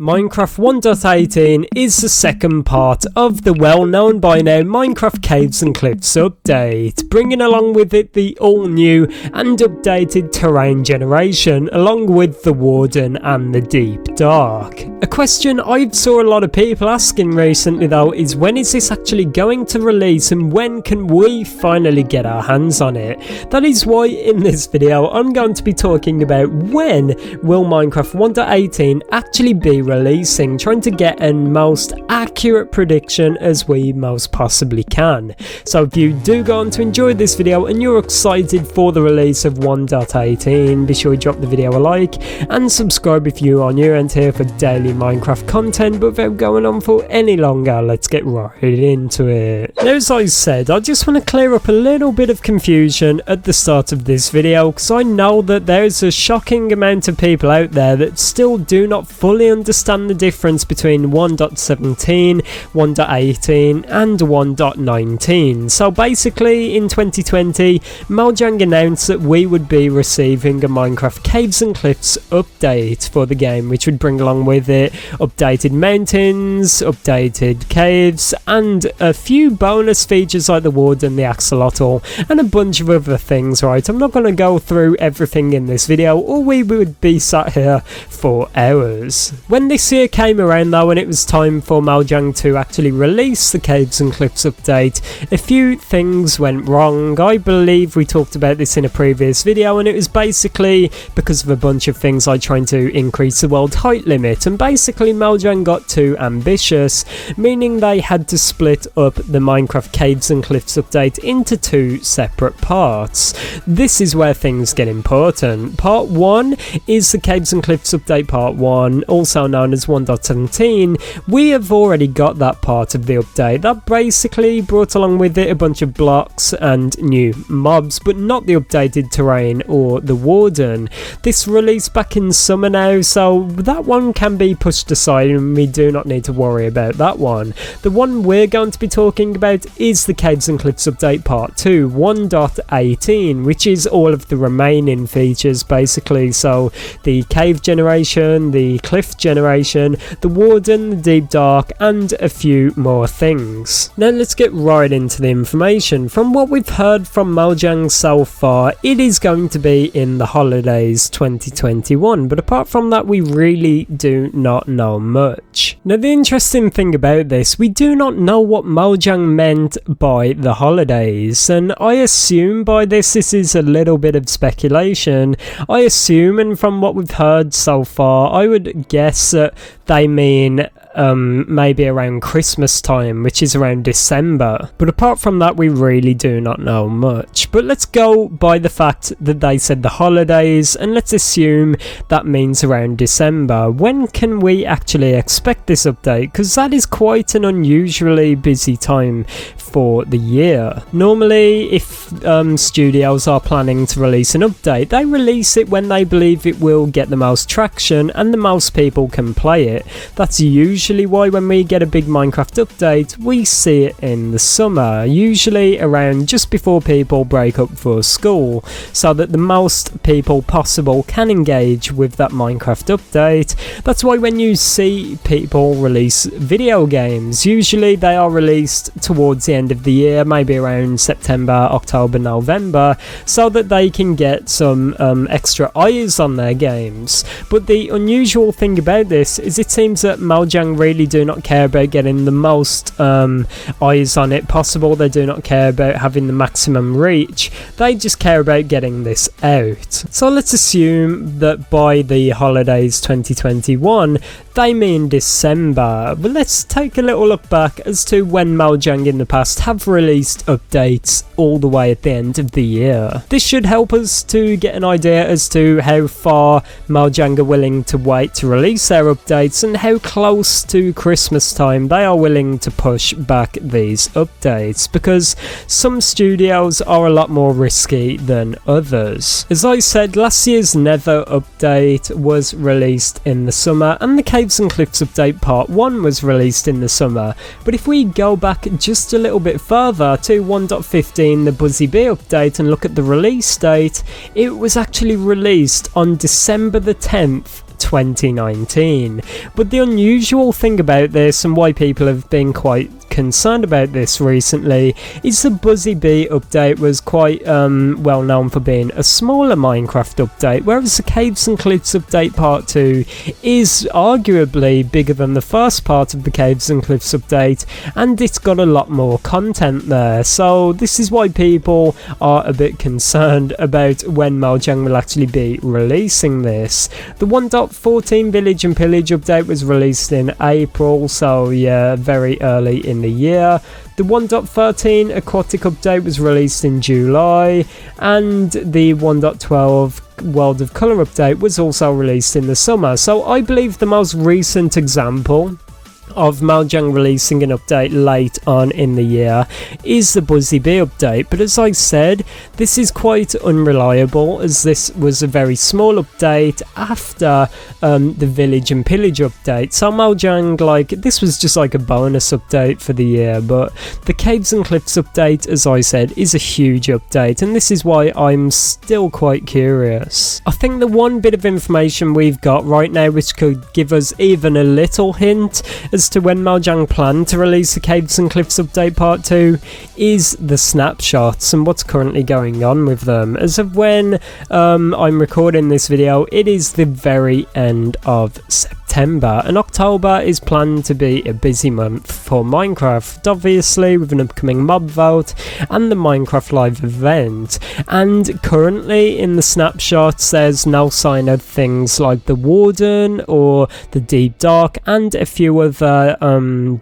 Minecraft 1.18 is the second part of the well-known by now Minecraft Caves and Cliffs update, bringing along with it the all-new and updated terrain generation, along with the Warden and the Deep Dark. A question I've saw a lot of people asking recently though is, when is this actually going to release and when can we finally get our hands on it? That is why in this video I'm going to be talking about when will Minecraft 1.18 actually be releasing, trying to get a most accurate prediction as we most possibly can. So if you do go on to enjoy this video and you're excited for the release of 1.18, be sure to drop the video a like and subscribe if you are new and here for daily Minecraft content. But without going on for any longer, let's get right into it. Now, as I said, I just want to clear up a little bit of confusion at the start of this video, because I know that there's a shocking amount of people out there that still do not fully understand the difference between 1.17, 1.18 and 1.19. So basically in 2020, Mojang announced that we would be receiving a Minecraft Caves and Cliffs update for the game, which would bring along with it updated mountains, updated caves, and a few bonus features like the Warden, the Axolotl, and a bunch of other things, right? I'm not going to go through everything in this video, or we would be sat here for hours. When this year came around though, and it was time for Mojang to actually release the Caves and Cliffs update, a few things went wrong. I believe we talked about this in a previous video, and it was basically because of a bunch of things like trying to increase the world height limit, and basically Mojang got too ambitious, meaning they had to split up the Minecraft Caves and Cliffs update into two separate parts. This is where things get important. Part 1 is the Caves and Cliffs update part 1, also known as 1.17. We have already got that part of the update. That basically brought along with it a bunch of blocks and new mobs, but not the updated terrain or the Warden. This released back in summer now, so that one can be pushed aside and we do not need to worry about that one. The one we're going to be talking about is the Caves and Cliffs update part 2, 1.18, which is all of the remaining features basically. So the cave generation, the cliff generation, the Warden, the Deep Dark, and a few more things. Now let's get right into the information. From what we've heard from Mojang so far, it is going to be in the holidays 2021, but apart from that we really do not know much. Now the interesting thing about this, we do not know what Mojang meant by the holidays, and I assume by this is a little bit of speculation. I assume, and from what we've heard so far, I would guess that they mean maybe around Christmas time, which is around December. But apart from that, we really do not know much. But let's go by the fact that they said the holidays, and let's assume that means around December. When can we actually expect this update? Because that is quite an unusually busy time for the year. Normally, if studios are planning to release an update, they release it when they believe it will get the most traction and the most people can play it. That's usually why when we get a big Minecraft update, we see it in the summer, usually around just before people break up for school, so that the most people possible can engage with that Minecraft update. That's why when you see people release video games, usually they are released towards the end of the year, maybe around September, October, November, so that they can get some extra eyes on their games. But the unusual thing about this is it seems that Mojang really do not care about getting the most eyes on it possible. They do not care about having the maximum reach. They just care about getting this out. So let's assume that by the holidays 2021 they mean December. But let's take a little look back as to when Mojang in the past have released updates all the way at the end of the year. This should help us to get an idea as to how far Mojang are willing to wait to release their updates and how close to Christmas time they are willing to push back these updates, because some studios are a lot more risky than others. As I said, last year's Nether update was released in the summer and the Caves and Cliffs update part 1 was released in the summer. But if we go back just a little bit further to 1.15, the Buzzy Bee update, and look at the release date, it was actually released on December the 10th 2019. But the unusual thing about this, and why people have been quite concerned about this recently, is the Buzzy Bee update was quite well known for being a smaller Minecraft update, whereas the Caves and Cliffs update part 2 is arguably bigger than the first part of the Caves and Cliffs update, and it's got a lot more content there. So this is why people are a bit concerned about when Mojang will actually be releasing this. The 1.14 Village and Pillage update was released in April, so yeah, very early in the year. The 1.13 Aquatic update was released in July, and the 1.12 World of Colour update was also released in the summer. So I believe the most recent example of Mojang releasing an update late on in the year is the Buzzy Bee update, but as I said, this is quite unreliable, as this was a very small update after the Village and Pillage update. So Mojang, like, this was just like a bonus update for the year, but the Caves and Cliffs update, as I said, is a huge update, and this is why I'm still quite curious. I think the one bit of information we've got right now which could give us even a little hint as to when Mojang plan to release the Caves and Cliffs update part 2 is the snapshots and what's currently going on with them. As of when I'm recording this video, it is the very end of September, and October is planned to be a busy month for Minecraft, obviously with an upcoming mob vote and the Minecraft live event. And currently in the snapshots there's no sign of things like the Warden or the Deep Dark and a few other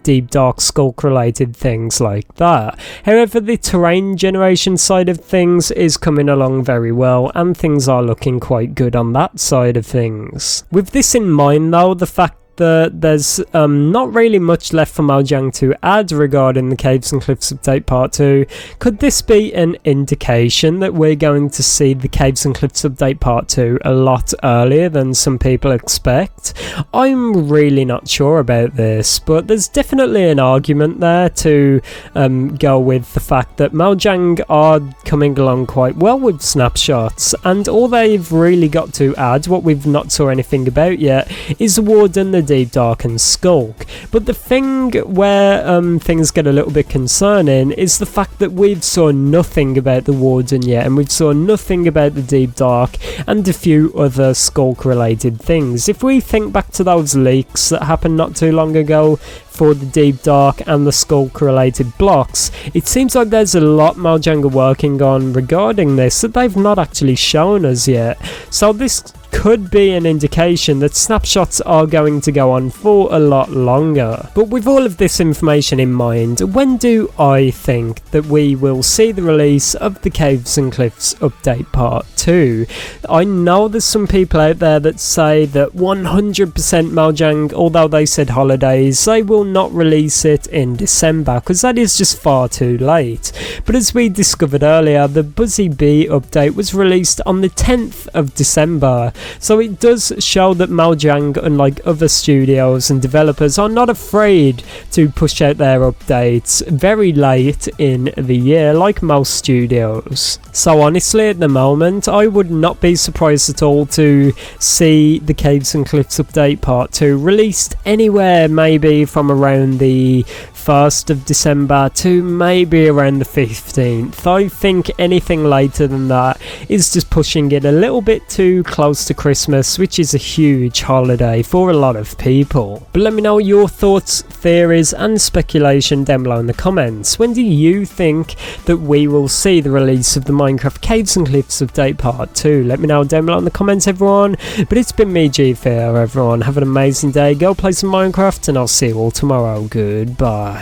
Deep Dark Skulk related things like that. However, the terrain generation side of things is coming along very well, and things are looking quite good on that side of things. With this in mind though, the fact that there's not really much left for Mojang to add regarding the Caves and Cliffs update part 2. Could this be an indication that we're going to see the Caves and Cliffs update part 2 a lot earlier than some people expect? I'm really not sure about this, but there's definitely an argument there to go with the fact that Mojang are coming along quite well with snapshots, and all they've really got to add, what we've not saw anything about yet, is the Warden, the Deep Dark and Skulk. But the thing where things get a little bit concerning is the fact that we've saw nothing about the Warden yet, and we've saw nothing about the Deep Dark and a few other Skulk related things. If we think back to those leaks that happened not too long ago for the Deep Dark and the Skulk related blocks, it seems like there's a lot Mojang are working on regarding this that they've not actually shown us yet. So this could be an indication that snapshots are going to go on for a lot longer. But with all of this information in mind, when do I think that we will see the release of the Caves and Cliffs update part 2? I know there's some people out there that say that 100% Mojang, although they said holidays, they will not release it in December because that is just far too late. But as we discovered earlier, the Buzzy Bee update was released on the 10th of December. So it does show that Mojang, unlike other studios and developers, are not afraid to push out their updates very late in the year, like most studios. So honestly, at the moment, I would not be surprised at all to see the Caves and Cliffs update part 2 released anywhere maybe from around the 1st of December to maybe around the 15th. I think anything later than that is just pushing it a little bit too close to Christmas, which is a huge holiday for a lot of people. But let me know your thoughts, theories and speculation down below in the comments. When do you think that we will see the release of the Minecraft Caves and Cliffs update part 2? Let me know down below in the comments, everyone. But it's been me, ItzJhief here, everyone. Have an amazing day, go play some Minecraft, and I'll see you all tomorrow. Goodbye.